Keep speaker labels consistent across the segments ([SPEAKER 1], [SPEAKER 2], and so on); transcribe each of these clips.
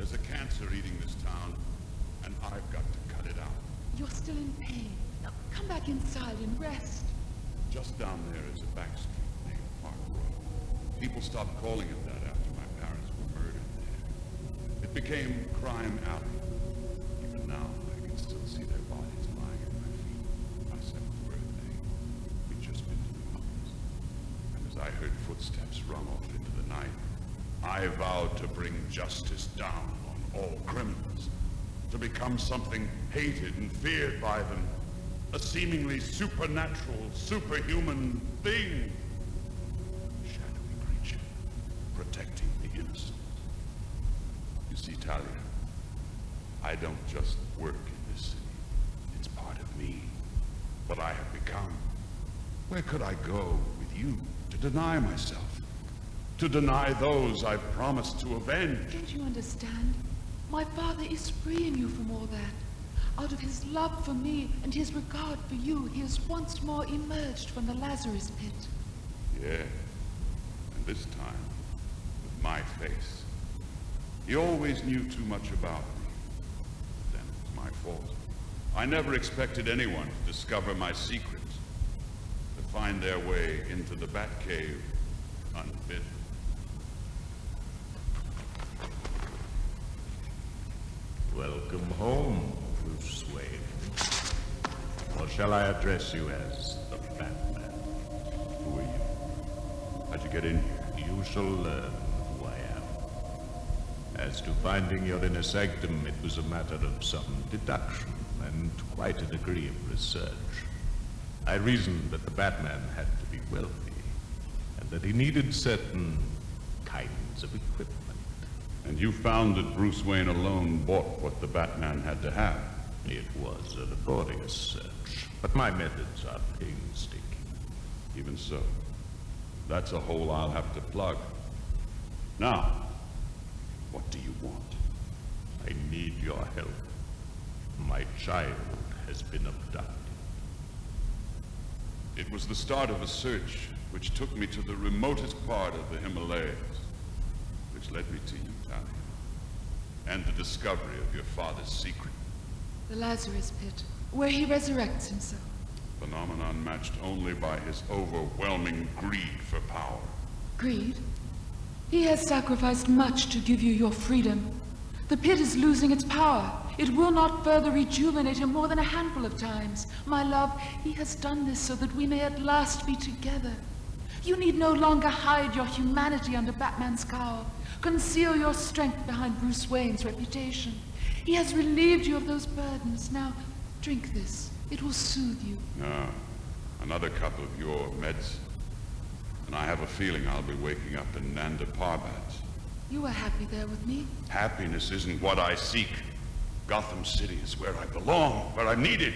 [SPEAKER 1] There's a cancer eating this town, and I've got to cut it out.
[SPEAKER 2] You're still in pain. Now come back inside and rest.
[SPEAKER 1] Just down there is a back street named Park Road. People stopped calling it that after my parents were murdered there. It became Crime Alley. Even now, I can still see their bodies lying at my feet. My seventh birthday. We'd just been to the movies. And as I heard footsteps run off into the night, I vowed to bring justice down on all criminals. To become something hated and feared by them. A seemingly supernatural, superhuman thing. Shadowy creature, protecting the innocent. You see, Talia, I don't just work in this city. It's part of me. What I have become. Where could I go with you to deny myself? To deny those I've promised to avenge?
[SPEAKER 2] Don't you understand? My father is freeing you from all that. Out of his love for me and his regard for you, he has once more emerged from the Lazarus pit.
[SPEAKER 1] Yeah, and this time, with my face. He always knew too much about me. Then it was my fault. I never expected anyone to discover my secrets, to find their way into the Batcave unbidden.
[SPEAKER 3] Welcome home, Bruce Wayne. Or shall I address you as the Batman?
[SPEAKER 1] Who are you? How'd you get in here?
[SPEAKER 3] You shall learn who I am. As to finding your inner sanctum, it was a matter of some deduction and quite a degree of research. I reasoned that the Batman had to be wealthy, and that he needed certain kinds of equipment.
[SPEAKER 1] And you found that Bruce Wayne alone bought what the Batman had to have.
[SPEAKER 3] It was a laborious search, but my methods are painstaking.
[SPEAKER 1] Even so, that's a hole I'll have to plug. Now, what do you want?
[SPEAKER 3] I need your help. My child has been abducted.
[SPEAKER 1] It was the start of a search which took me to the remotest part of the Himalayas, which led me to you, Talia, and the discovery of your father's secret.
[SPEAKER 2] The Lazarus pit, where he resurrects himself.
[SPEAKER 1] Phenomenon matched only by his overwhelming greed for power.
[SPEAKER 2] Greed? He has sacrificed much to give you your freedom. The pit is losing its power. It will not further rejuvenate him more than a handful of times. My love, he has done this so that we may at last be together. You need no longer hide your humanity under Batman's cowl. Conceal your strength behind Bruce Wayne's reputation. He has relieved you of those burdens. Now, drink this. It will soothe you.
[SPEAKER 1] Ah, another cup of your medicine. And I have a feeling I'll be waking up in Nanda Parbat.
[SPEAKER 2] You were happy there with me.
[SPEAKER 1] Happiness isn't what I seek. Gotham City is where I belong, where I'm needed.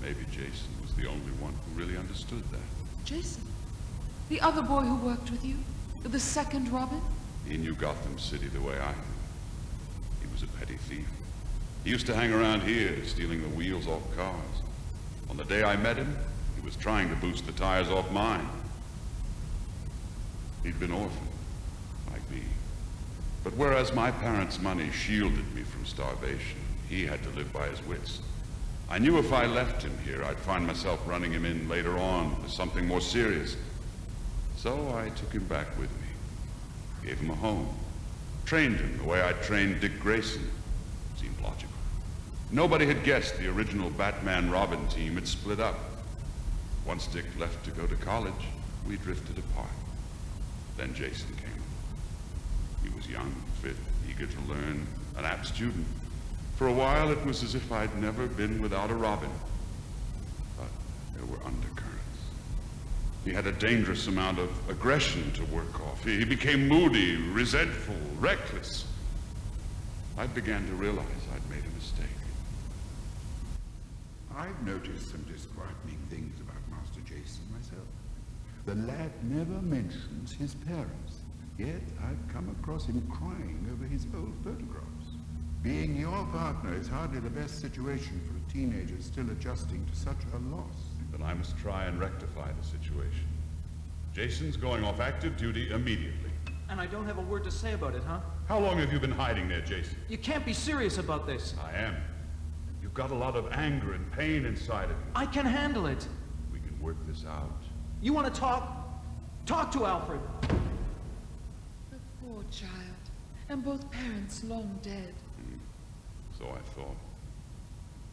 [SPEAKER 1] Maybe Jason was the only one who really understood that.
[SPEAKER 2] Jason? The other boy who worked with you? The second Robin?
[SPEAKER 1] He knew Gotham City the way I knew. He was a petty thief. He used to hang around here, stealing the wheels off cars. On the day I met him, he was trying to boost the tires off mine. He'd been orphaned, like me. But whereas my parents' money shielded me from starvation, he had to live by his wits. I knew if I left him here, I'd find myself running him in later on for something more serious. So I took him back with me, gave him a home, trained him the way I trained Dick Grayson. Seemed logical. Nobody had guessed the original Batman-Robin team had split up. Once Dick left to go to college, we drifted apart. Then Jason came. He was young, fit, eager to learn, an apt student. For a while, it was as if I'd never been without a Robin. But there were undercurrents. He had a dangerous amount of aggression to work off. He became moody, resentful, reckless. I began to realize I'd made a mistake.
[SPEAKER 4] I've noticed some disquieting things about Master Jason myself. The lad never mentions his parents, yet I've come across him crying over his old photographs. Being your partner is hardly the best situation for a teenager still adjusting to such a loss.
[SPEAKER 1] Then I must try and rectify the situation. Jason's going off active duty immediately.
[SPEAKER 5] And I don't have a word to say about it, huh?
[SPEAKER 1] How long have you been hiding there, Jason?
[SPEAKER 5] You can't be serious about this.
[SPEAKER 1] I am. You've got a lot of anger and pain inside of you.
[SPEAKER 5] I can handle it.
[SPEAKER 1] We can work this out.
[SPEAKER 5] You want to talk? Talk to Alfred.
[SPEAKER 2] The poor child, and both parents long dead.
[SPEAKER 1] So I thought.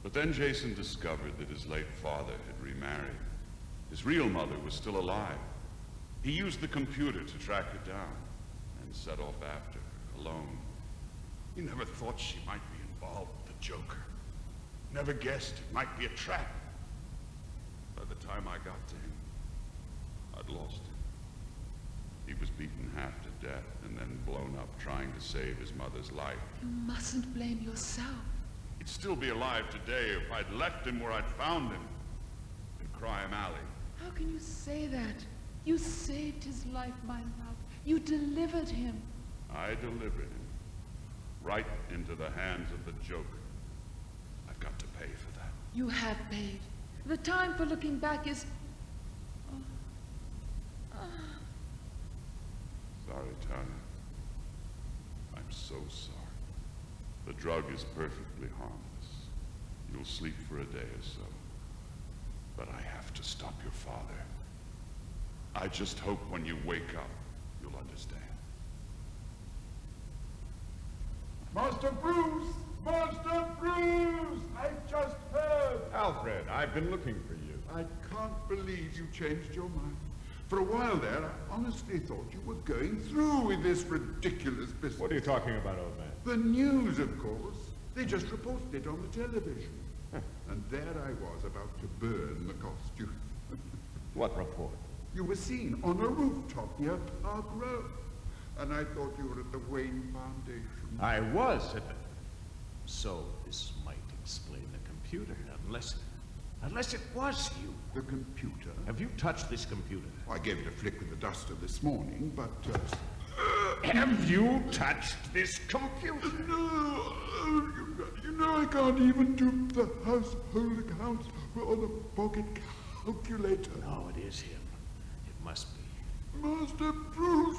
[SPEAKER 1] But then Jason discovered that his late father had remarried. His real mother was still alive. He used the computer to track her down and set off after her, alone. He never thought she might be involved with the Joker. Never guessed it might be a trap. By the time I got to him, I'd lost him. He was beaten half to death and then blown up trying to save his mother's life.
[SPEAKER 2] You mustn't blame yourself.
[SPEAKER 1] He'd still be alive today if I'd left him where I'd found him, in Crime Alley.
[SPEAKER 2] How can you say that? You saved his life, my love. You delivered him.
[SPEAKER 1] I delivered him right into the hands of the Joker. I've got to pay for that.
[SPEAKER 2] You have paid. The time for looking back is...
[SPEAKER 1] Sorry, Tanya. I'm so sorry. The drug is perfectly harmless. You'll sleep for a day or so. But I have to stop your father. I just hope when you wake up, you'll understand.
[SPEAKER 4] Master Bruce! Master Bruce! I just heard!
[SPEAKER 3] Alfred, I've been looking for you.
[SPEAKER 4] I can't believe you changed your mind. For a while there, I honestly thought you were going through with this ridiculous business.
[SPEAKER 3] What are you talking about, old man?
[SPEAKER 4] The news, of course. They just reported it on the television. And there I was, about to burn the costume.
[SPEAKER 3] What report?
[SPEAKER 4] You were seen on a rooftop near Park Row. And I thought you were at the Wayne Foundation.
[SPEAKER 3] I was at the... So this might explain the computer, unless it was you.
[SPEAKER 4] The computer?
[SPEAKER 3] Have you touched this computer?
[SPEAKER 4] I gave it a flick with the duster this morning, but...
[SPEAKER 3] Have you touched this computer?
[SPEAKER 4] No, you know I can't even do the household accounts or the pocket calculator.
[SPEAKER 3] No, it is him. It must be.
[SPEAKER 4] Master Bruce,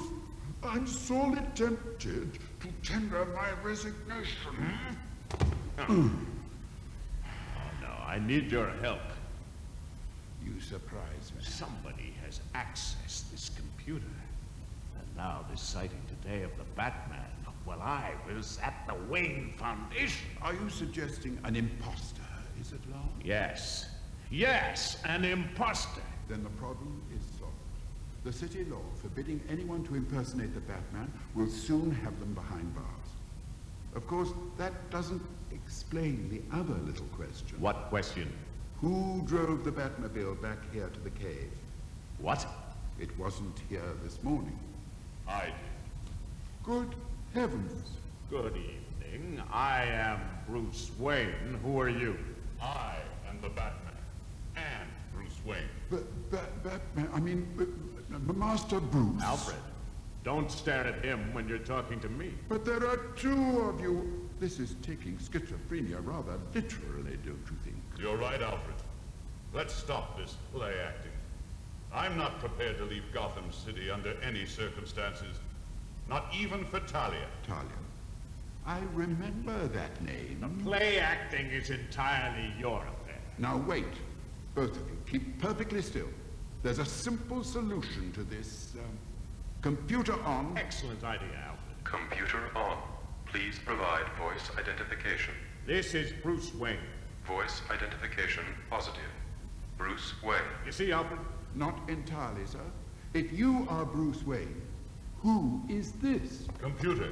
[SPEAKER 4] I'm sorely tempted to tender my resignation.
[SPEAKER 3] Oh, no, I need your help.
[SPEAKER 4] You surprise me.
[SPEAKER 3] Somebody has accessed this computer. And now this sighting today of the Batman, well, I was at the Wayne Foundation.
[SPEAKER 4] Are you suggesting an imposter, is it, Lord?
[SPEAKER 3] Yes. Yes, an imposter.
[SPEAKER 4] Then the problem is solved. The city law forbidding anyone to impersonate the Batman will soon have them behind bars. Of course, that doesn't explain the other little question.
[SPEAKER 3] What question?
[SPEAKER 4] Who drove the Batmobile back here to the cave?
[SPEAKER 3] What?
[SPEAKER 4] It wasn't here this morning.
[SPEAKER 1] I did.
[SPEAKER 4] Good heavens.
[SPEAKER 3] Good evening. I am Bruce Wayne. Who are you?
[SPEAKER 1] I am the Batman. And Bruce Wayne.
[SPEAKER 4] Batman, I mean, Master Bruce.
[SPEAKER 3] Alfred, don't stare at him when you're talking to me.
[SPEAKER 4] But there are two of you. This is taking schizophrenia rather literally, don't you think?
[SPEAKER 1] You're right, Alfred. Let's stop this play acting. I'm not prepared to leave Gotham City under any circumstances. Not even for Talia.
[SPEAKER 4] Talia. I remember that name.
[SPEAKER 3] Play acting is entirely your affair.
[SPEAKER 4] Now wait. Both of you, keep perfectly still. There's a simple solution to this, computer on.
[SPEAKER 3] Excellent idea, Alfred.
[SPEAKER 6] Computer on. Please provide voice identification.
[SPEAKER 3] This is Bruce Wayne.
[SPEAKER 6] Voice identification positive. Bruce Wayne.
[SPEAKER 3] You see, Alfred?
[SPEAKER 4] Not entirely, sir. If you are Bruce Wayne, who is this?
[SPEAKER 1] Computer,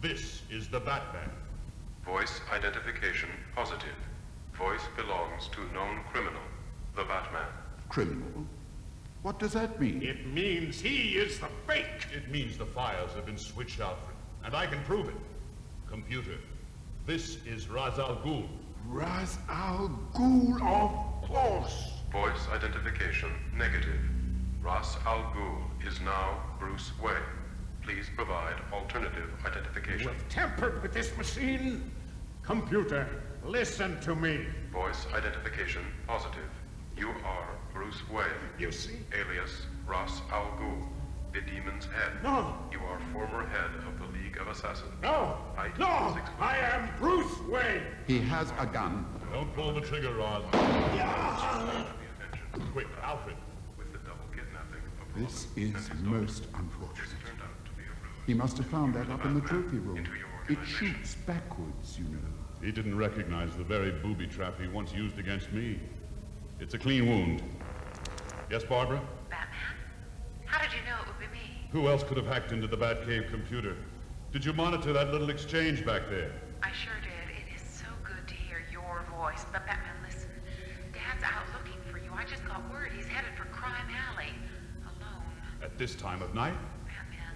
[SPEAKER 1] this is the Batman.
[SPEAKER 6] Voice identification positive. Voice belongs to known criminal, the Batman.
[SPEAKER 4] Criminal? What does that mean?
[SPEAKER 3] It means he is the fake.
[SPEAKER 1] It means the files have been switched, Alfred. And I can prove it. Computer, this is Ra's al Ghul.
[SPEAKER 4] Ra's al Ghul, of course.
[SPEAKER 6] Voice identification negative. Ra's al Ghul is now Bruce Wayne. Please provide alternative identification.
[SPEAKER 3] You have tampered with this machine. Computer, listen to me.
[SPEAKER 6] Voice identification positive. You are Bruce Wayne.
[SPEAKER 3] You see?
[SPEAKER 6] Alias Ra's al Ghul. a demon's head.
[SPEAKER 7] No.
[SPEAKER 6] You are former head of the League of Assassins.
[SPEAKER 7] No!
[SPEAKER 6] Height
[SPEAKER 7] No!
[SPEAKER 6] 6 foot.
[SPEAKER 7] I am Bruce Wayne!
[SPEAKER 4] He has a gun.
[SPEAKER 3] Don't pull the trigger, Roz. Quick, Alfred.
[SPEAKER 6] With the double kidnapping of
[SPEAKER 4] This
[SPEAKER 6] Robin
[SPEAKER 4] is
[SPEAKER 6] and his daughter,
[SPEAKER 4] most
[SPEAKER 6] which
[SPEAKER 4] unfortunate.
[SPEAKER 6] turned out to be a ruse.
[SPEAKER 4] He must have found that up in the trophy room.
[SPEAKER 6] Into your
[SPEAKER 4] It
[SPEAKER 6] organization.
[SPEAKER 4] shoots backwards, you know.
[SPEAKER 1] He didn't recognize the very booby trap he once used against me. It's a clean wound. Yes, Barbara?
[SPEAKER 8] Batman? How did you know it would be me?
[SPEAKER 1] Who else could have hacked into the Batcave computer? Did you monitor that little exchange back there?
[SPEAKER 8] I sure did. It is so good to hear your voice. But Batman, listen. Dad's out looking for you. I just got word he's headed for Crime Alley. Alone.
[SPEAKER 1] At this time of night?
[SPEAKER 8] Batman,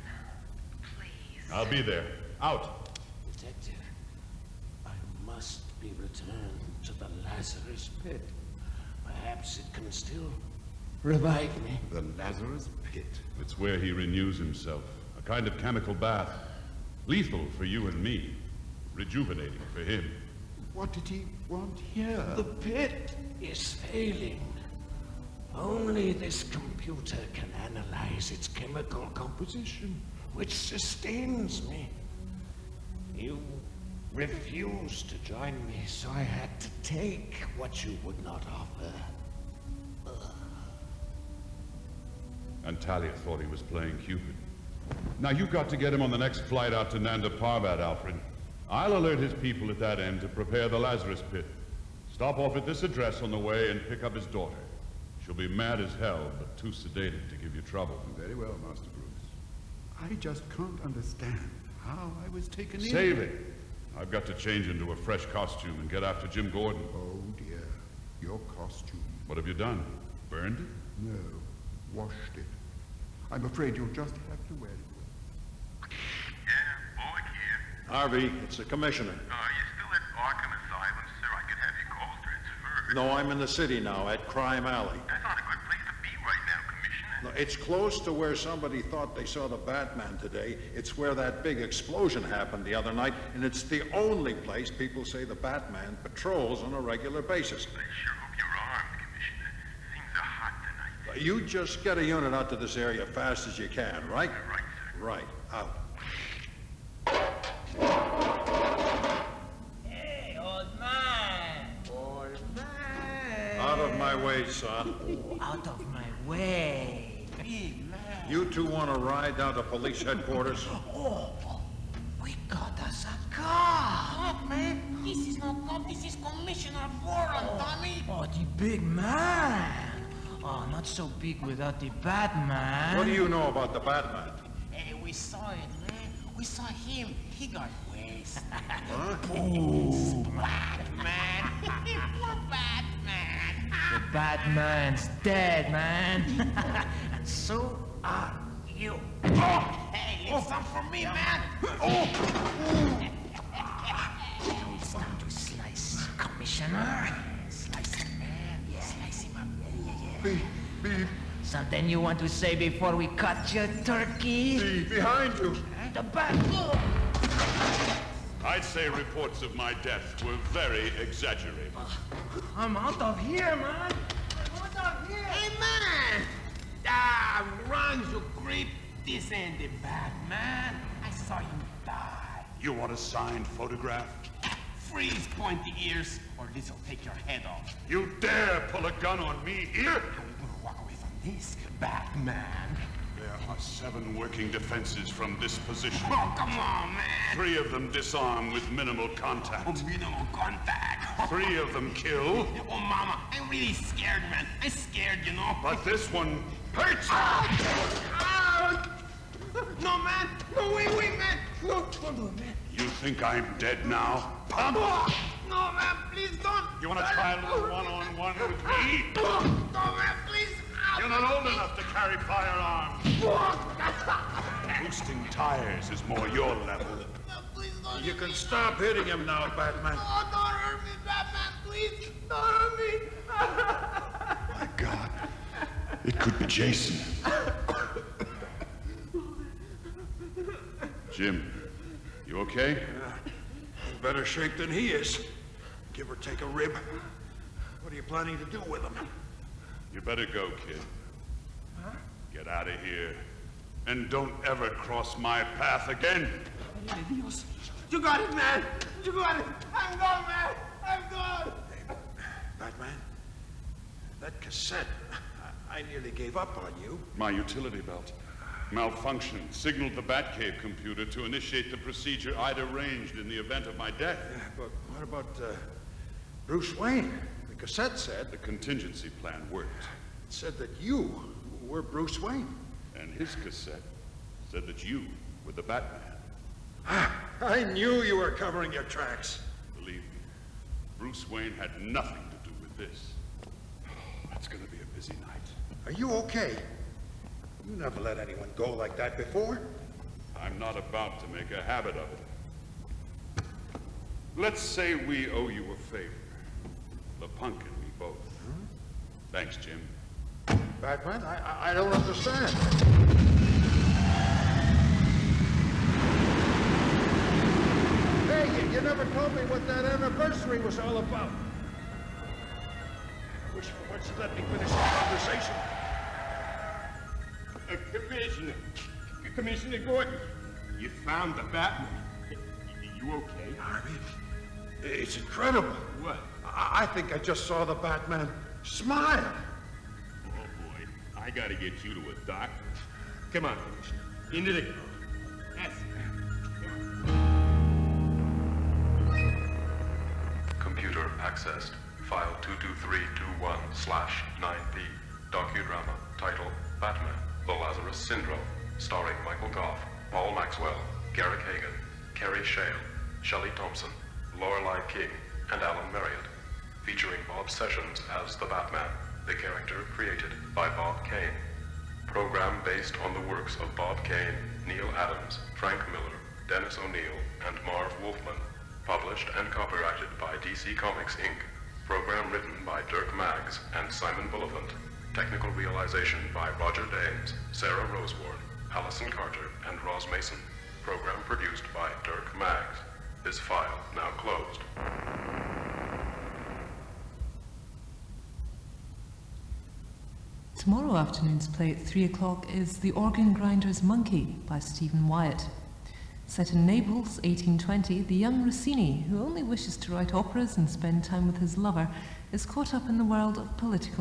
[SPEAKER 8] please.
[SPEAKER 1] I'll be there. Out.
[SPEAKER 7] Detective, I must be returned to the Lazarus Pit. Perhaps it can still revive me.
[SPEAKER 4] The Lazarus Pit.
[SPEAKER 1] It's where he renews himself. A kind of chemical bath. Lethal for you and me. Rejuvenating for him.
[SPEAKER 4] What did he want here?
[SPEAKER 7] The pit is failing. Only this computer can analyze its chemical composition, which sustains me. You refused to join me, so I had to take what you would not offer.
[SPEAKER 1] And Talia thought he was playing Cupid. Now you've got to get him on the next flight out to Nanda Parbat, Alfred. I'll alert his people at that end to prepare the Lazarus Pit. Stop off at this address on the way and pick up his daughter. She'll be mad as hell, but too sedated to give you trouble.
[SPEAKER 4] Very well, Master Bruce. I just can't understand how I was taken in.
[SPEAKER 1] Save it. I've got to change into a fresh costume and get after Jim Gordon.
[SPEAKER 4] Oh dear, your costume.
[SPEAKER 1] What have you done? Burned it?
[SPEAKER 4] No, washed it. I'm afraid you'll just have to wear it.
[SPEAKER 6] Yeah, boy here.
[SPEAKER 9] Harvey, it's the commissioner.
[SPEAKER 6] You still at Arkham Asylum, sir? I could have your calls transferred.
[SPEAKER 9] No, I'm in the city now, at Crime Alley.
[SPEAKER 6] That's not a good place to be right now, Commissioner.
[SPEAKER 9] No, it's close to where somebody thought they saw the Batman today. It's where that big explosion happened the other night, and it's the only place people say the Batman patrols on a regular basis.
[SPEAKER 6] I sure hope you're armed, Commissioner. Things are hot tonight.
[SPEAKER 9] You just get a unit out to this area fast as you can, right?
[SPEAKER 6] Right, sir.
[SPEAKER 9] Right, out.
[SPEAKER 5] Hey, old man! Old man!
[SPEAKER 9] Out of my way, son.
[SPEAKER 5] Out of my way! Big man!
[SPEAKER 9] You two want to ride down to police headquarters?
[SPEAKER 5] Oh, we got us a car!
[SPEAKER 10] Look, man, this is not cop, this is Commissioner Warren, Tommy.
[SPEAKER 5] Oh, the big man! Oh, not so big without the Batman.
[SPEAKER 9] What do you know about the Batman?
[SPEAKER 10] Hey, we saw it, man. We saw him. He got wasted.
[SPEAKER 9] Huh?
[SPEAKER 10] Batman. Poor Batman.
[SPEAKER 5] The Batman's dead, man. And so are you.
[SPEAKER 10] Hey, it's not for me, man.
[SPEAKER 5] Now it's time to slice, Commissioner. Slice him, man. Yeah, slice him up. Yeah.
[SPEAKER 4] Beef,
[SPEAKER 5] Something you want to say before we cut your turkey?
[SPEAKER 4] behind you.
[SPEAKER 5] The Bat.
[SPEAKER 1] I'd say reports of my death were very exaggerated.
[SPEAKER 5] I'm out of here, man. I'm out of here.
[SPEAKER 10] Hey, man. Run, you creep. This ain't the Batman. I saw him die.
[SPEAKER 1] You want a signed photograph?
[SPEAKER 10] Freeze, pointy ears, or this'll take your head off.
[SPEAKER 1] You dare pull a gun on me here?
[SPEAKER 10] How we gonna walk away from this, Batman?
[SPEAKER 1] There are 7 working defenses from this position.
[SPEAKER 10] Oh, come on, man.
[SPEAKER 1] 3 of them disarm with minimal contact.
[SPEAKER 10] Oh, minimal contact.
[SPEAKER 1] 3 of them kill,
[SPEAKER 10] Oh, Mama, I'm really scared, man. I'm scared, you know.
[SPEAKER 1] but this one hurts.
[SPEAKER 10] Ouch! No, man. No, wait, man. No, don't do it, man.
[SPEAKER 1] You think I'm dead now? Pump!
[SPEAKER 10] No, man, please don't.
[SPEAKER 1] You want to try a little one-on-one with me?
[SPEAKER 10] No, man, please.
[SPEAKER 1] You're not old enough to carry firearms. Boosting tires is more your level.
[SPEAKER 10] No, please don't.
[SPEAKER 9] You can stop hitting him now, Batman.
[SPEAKER 10] Oh, don't hurt me, Batman, please. Don't hurt me.
[SPEAKER 1] My God, it could be Jason. Jim, you okay?
[SPEAKER 9] In better shape than he is. Give or take a rib. What are you planning to do with him?
[SPEAKER 1] You better go, kid. Get out of here And don't ever cross my path again.
[SPEAKER 10] Dios. You got it, man. You got it. I'm gone, man. I'm gone.
[SPEAKER 9] Hey, Batman, that cassette, I nearly gave up on you.
[SPEAKER 1] My utility belt malfunctioned, signaled the Batcave computer to initiate the procedure I'd arranged in the event of my death.
[SPEAKER 9] Yeah, but what about Bruce Wayne? The cassette said...
[SPEAKER 1] The contingency plan worked.
[SPEAKER 9] It said that you were Bruce Wayne.
[SPEAKER 1] And his cassette said that you were the Batman.
[SPEAKER 9] I knew you were covering your tracks.
[SPEAKER 1] Believe me, Bruce Wayne had nothing to do with this. It's gonna be a busy night.
[SPEAKER 9] Are you okay? You never let anyone go like that before.
[SPEAKER 1] I'm not about to make a habit of it. Let's say we owe you a favor. The punk and me both. Thanks, Jim.
[SPEAKER 9] Batman, I don't understand. Hey, you never told me what that anniversary was all about. I wish for once you'd let me finish the conversation.
[SPEAKER 10] Commissioner Gordon, you found the Batman. You okay?
[SPEAKER 9] Harvey, it's incredible.
[SPEAKER 10] What?
[SPEAKER 9] I think I just saw the Batman smile.
[SPEAKER 10] Oh, boy. I gotta get you to a doctor. Come on, Commissioner. Into the car. That's
[SPEAKER 6] Computer accessed. File 22321/9P. Docudrama. Title: Batman: The Lazarus Syndrome. Starring Michael Goff, Paul Maxwell, Garrick Hagan, Kerry Shale, Shelley Thompson, Lorelei King, and Alan Marriott. Featuring Bob Sessions as the Batman, the character created by Bob Kane. Program based on the works of Bob Kane, Neil Adams, Frank Miller, Dennis O'Neil, and Marv Wolfman. Published and copyrighted by DC Comics, Inc. Program written by Dirk Maggs and Simon Bulliphant. Technical realization by Roger Dames, Sarah Roseward, Allison Carter, and Roz Mason. Program produced by Dirk Maggs. This file now closed.
[SPEAKER 11] Tomorrow afternoon's play at 3 o'clock is The Organ Grinder's Monkey by Stephen Wyatt. Set in Naples, 1820, the young Rossini, who only wishes to write operas and spend time with his lover, is caught up in the world of political